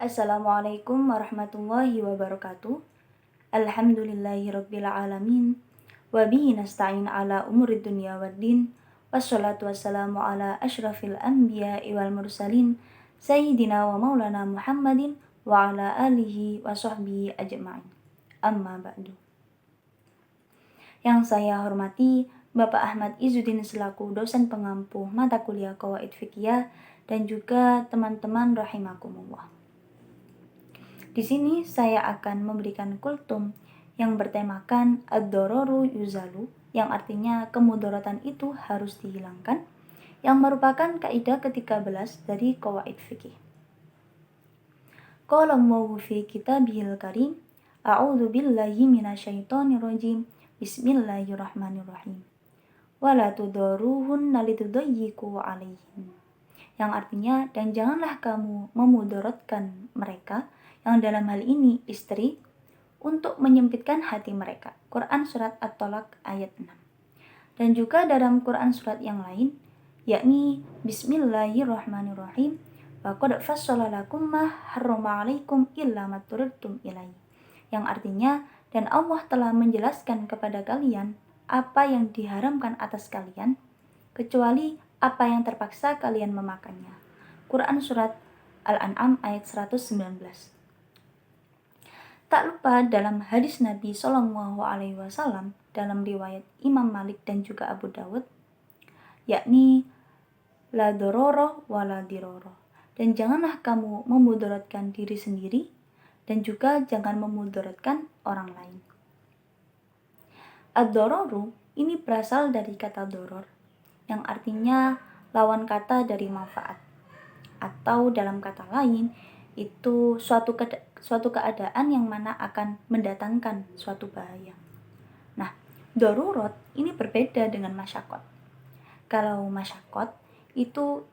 Assalamualaikum warahmatullahi wabarakatuh. Alhamdulillahirabbil alamin. Wa bihi nasta'in ala umurid dunya waddin. Wassalatu wassalamu ala asyrafil anbiya'i wal mursalin sayyidina wa maulana Muhammadin wa ala alihi wa sahbihi ajma'in. Amma ba'du. Yang saya hormati Bapak Ahmad Izzuddin selaku dosen pengampu mata kuliah Qawaid Fiqhiyah dan juga teman-teman rahimakumullah. Di sini saya akan memberikan kultum yang bertemakan ad-dororu yuzalu, yang artinya kemudaratan itu harus dihilangkan, yang merupakan kaidah ke-13 dari Qawaid Fiqih. Qala Allahu fi kitabihil karim, a'udzu billahi minasyaitonir rajim. Bismillahirrahmanirrahim. Wala tudaruhunna litudayyiqu 'alaihim. Yang artinya, dan janganlah kamu memudaratkan mereka, yang dalam hal ini istri, untuk menyempitkan hati mereka. Quran Surat At-Tolak ayat 6. Dan juga dalam Quran Surat yang lain, yakni Bismillahirrahmanirrahim. Wa qad fassala lakum ma harrama 'alaikum illa ma turirtum ilaihi. Yang artinya, dan Allah telah menjelaskan kepada kalian apa yang diharamkan atas kalian, kecuali apa yang terpaksa kalian memakannya. Quran Surat Al-An'am ayat 119. Tak lupa dalam hadis Nabi SAW dalam riwayat Imam Malik dan juga Abu Dawud, yakni la dororo wa la diroro. Dan janganlah kamu memudaratkan diri sendiri dan juga jangan memudaratkan orang lain. Ad-dororu ini berasal dari kata doror, yang artinya lawan kata dari manfaat. Atau dalam kata lain, itu suatu keadaan yang mana akan mendatangkan suatu bahaya. Nah, dorurot ini berbeda dengan masyakot. Kalau masyakot itu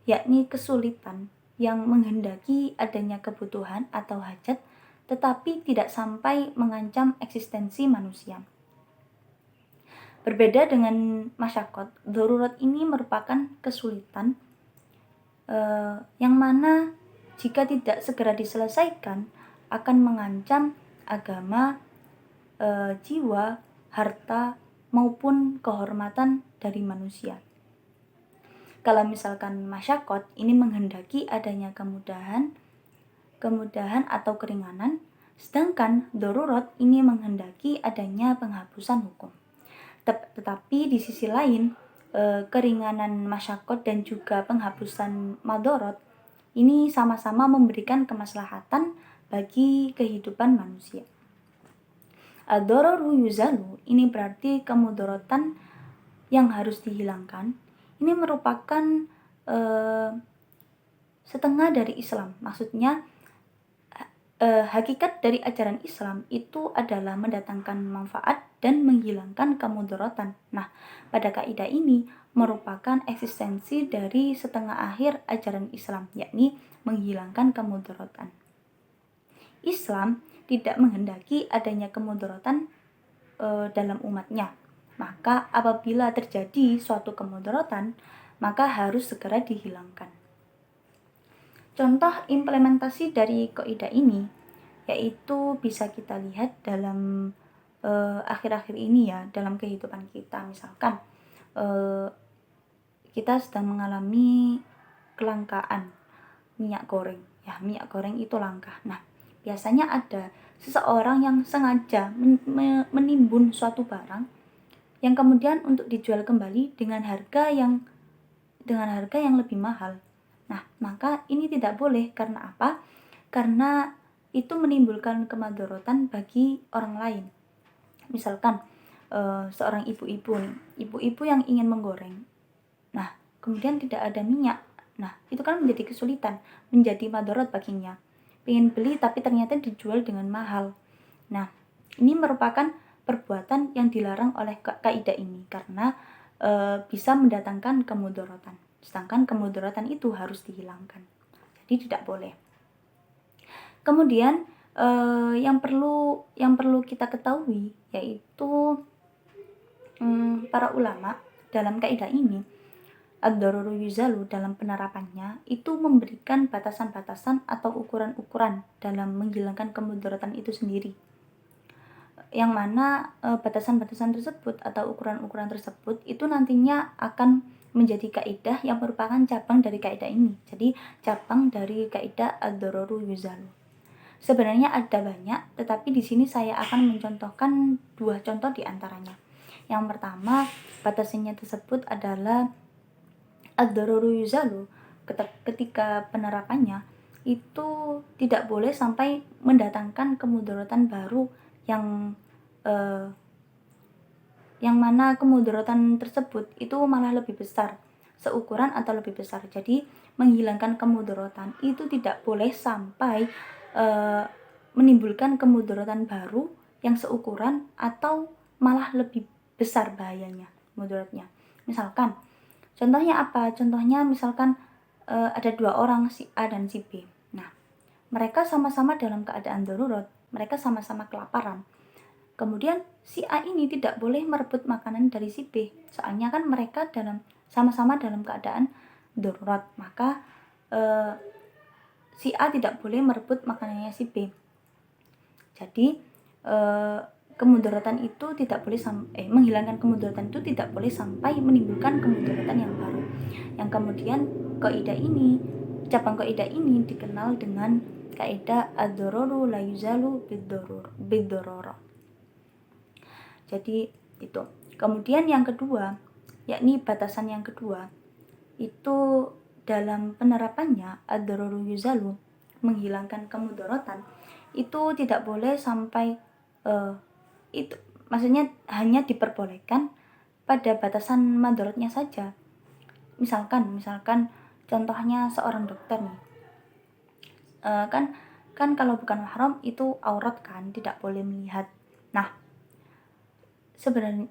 yakni kesulitan yang menghendaki adanya kebutuhan atau hajat, tetapi tidak sampai mengancam eksistensi manusia. Berbeda dengan masyakot, dorurot ini merupakan kesulitan yang mana jika tidak segera diselesaikan akan mengancam agama, jiwa, harta, maupun kehormatan dari manusia. Kalau misalkan masyakot ini menghendaki adanya kemudahan atau keringanan, sedangkan dorurot ini menghendaki adanya penghapusan hukum. Tetapi di sisi lain, keringanan masyakot dan juga penghapusan madorot ini sama-sama memberikan kemaslahatan bagi kehidupan manusia. Ad-dororu yuzalu ini berarti kemudaratan yang harus dihilangkan. Ini merupakan setengah dari Islam. Maksudnya hakikat dari ajaran Islam itu adalah mendatangkan manfaat dan menghilangkan kemudaratan. Nah, pada kaidah ini merupakan eksistensi dari setengah akhir ajaran Islam, yakni menghilangkan kemudaratan. Islam tidak menghendaki adanya kemudaratan dalam umatnya. Maka apabila terjadi suatu kemudaratan, maka harus segera dihilangkan. Contoh implementasi dari kaidah ini yaitu bisa kita lihat dalam akhir-akhir ini ya, dalam kehidupan kita. Misalkan kita sedang mengalami kelangkaan minyak goreng. Ya, minyak goreng itu langka. Nah, biasanya ada seseorang yang sengaja menimbun suatu barang yang kemudian untuk dijual kembali dengan harga yang lebih mahal. Nah, maka ini tidak boleh. Karena apa? Karena itu menimbulkan kemudaratan bagi orang lain. Misalkan seorang ibu-ibu yang ingin menggoreng. Nah, kemudian tidak ada minyak. Nah, itu kan menjadi kesulitan, menjadi madarat baginya. Pengen beli tapi ternyata dijual dengan mahal. Nah, ini merupakan perbuatan yang dilarang oleh kaidah ini karena bisa mendatangkan kemudaratan. Sedangkan kemudaratan itu harus dihilangkan. Jadi tidak boleh. Kemudian yang perlu kita ketahui yaitu para ulama dalam kaidah ini ad-daruru yuzalu dalam penerapannya itu memberikan batasan-batasan atau ukuran-ukuran dalam menghilangkan kemudaratan itu sendiri. Yang mana batasan-batasan tersebut atau ukuran-ukuran tersebut itu nantinya akan menjadi kaidah yang merupakan cabang dari kaidah ini. Jadi cabang dari kaidah ad-daruru yuzalu. Sebenarnya ada banyak, tetapi di sini saya akan mencontohkan 2 contoh di antaranya. Yang pertama, batasannya tersebut adalah ad-daruru yuzalu. Ketika penerapannya itu tidak boleh sampai mendatangkan kemudaratan baru yang mana kemudaratan tersebut itu malah lebih besar, seukuran atau lebih besar. Jadi menghilangkan kemudaratan itu tidak boleh sampai menimbulkan kemudaratan baru yang seukuran atau malah lebih besar bahayanya, mudaratnya. Misalkan, contohnya apa? Contohnya misalkan ada 2 orang, si A dan si B. Nah, mereka sama-sama dalam keadaan darurat, mereka sama-sama kelaparan. Kemudian si A ini tidak boleh merebut makanan dari si B, soalnya kan mereka sama-sama dalam keadaan darurat, maka si A tidak boleh merebut makanannya si B. Jadi kemudaratan itu tidak boleh menghilangkan kemudaratan itu tidak boleh sampai menimbulkan kemudaratan yang baru. Yang kemudian cabang kaidah ini dikenal dengan kaidah ad-dararu la yuzalu bid-darara. Jadi itu. Kemudian yang kedua, yakni batasan yang kedua, itu dalam penerapannya ad-dararu yuzalu, menghilangkan kemudaratan, itu tidak boleh sampai itu maksudnya hanya diperbolehkan pada batasan madaratnya saja. Misalkan contohnya seorang dokter nih, kan kalau bukan mahram itu aurat kan, tidak boleh melihat. Nah, sebenarnya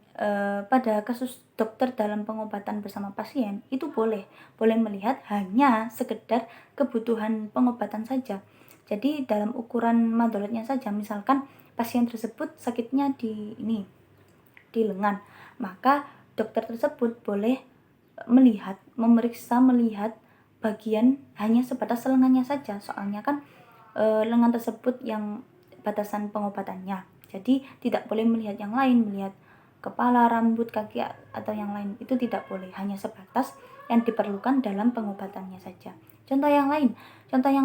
pada kasus dokter dalam pengobatan bersama pasien itu boleh melihat hanya sekedar kebutuhan pengobatan saja. Jadi dalam ukuran madaratnya saja, misalkan pasien tersebut sakitnya di lengan, maka dokter tersebut boleh melihat bagian hanya sebatas lengannya saja, soalnya kan lengan tersebut yang batasan pengobatannya. Jadi tidak boleh melihat yang lain, melihat kepala, rambut, kaki atau yang lain, itu tidak boleh, hanya sebatas yang diperlukan dalam pengobatannya saja. Contoh yang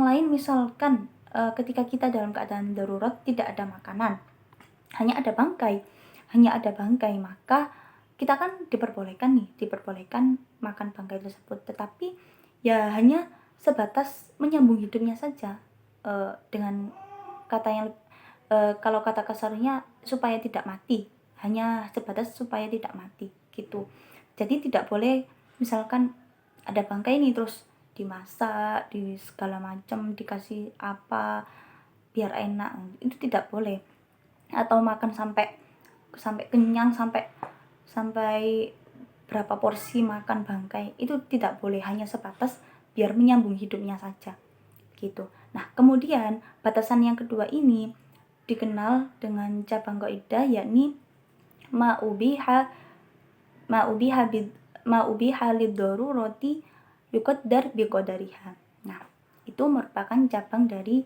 lain misalkan ketika kita dalam keadaan darurat, tidak ada makanan, hanya ada bangkai, maka kita kan diperbolehkan makan bangkai tersebut, tetapi ya hanya sebatas menyambung hidupnya saja, dengan kata yang kalau kata kasarnya supaya tidak mati, hanya sebatas supaya tidak mati gitu. Jadi tidak boleh misalkan ada bangkai ini terus dimasak, di segala macam, dikasih apa biar enak, itu tidak boleh. Atau makan sampai kenyang, sampai berapa porsi makan bangkai, itu tidak boleh, hanya sebatas biar menyambung hidupnya saja gitu. Nah, kemudian batasan yang kedua ini dikenal dengan cabang kaidah, yakni ma'ubiha lid-darurati yuqaddar biqadariha. Nah, itu merupakan cabang dari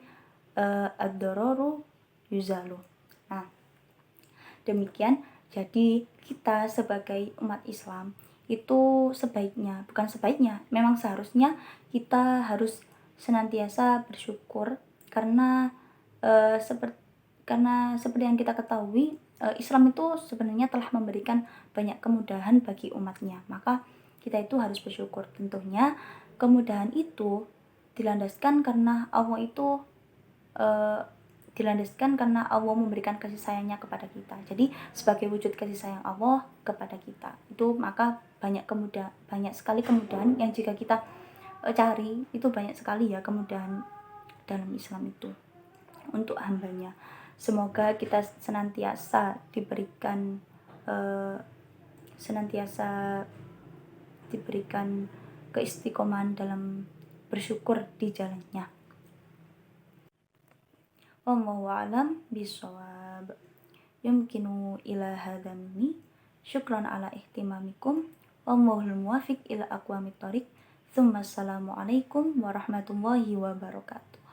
ad-dararu yuzalu. Nah, demikian. Jadi kita sebagai umat Islam itu memang seharusnya kita harus senantiasa bersyukur karena seperti yang kita ketahui, Islam itu sebenarnya telah memberikan banyak kemudahan bagi umatnya. Maka kita itu harus bersyukur. Tentunya kemudahan itu dilandaskan karena Allah memberikan kasih sayangnya kepada kita. Jadi sebagai wujud kasih sayang Allah kepada kita, itu maka banyak sekali kemudahan yang jika kita cari, itu banyak sekali ya kemudahan dalam Islam itu untuk hambanya. Semoga kita senantiasa diberikan keistiqomahan dalam bersyukur di jalannya. Wallahu a'lam bishawab. Yumkinu ila hadha minni. Syukran ala ihtimamikum. Wallahul muwafiq ila aqwamit thoriq. Assalamualaikum warahmatullahi wabarakatuh.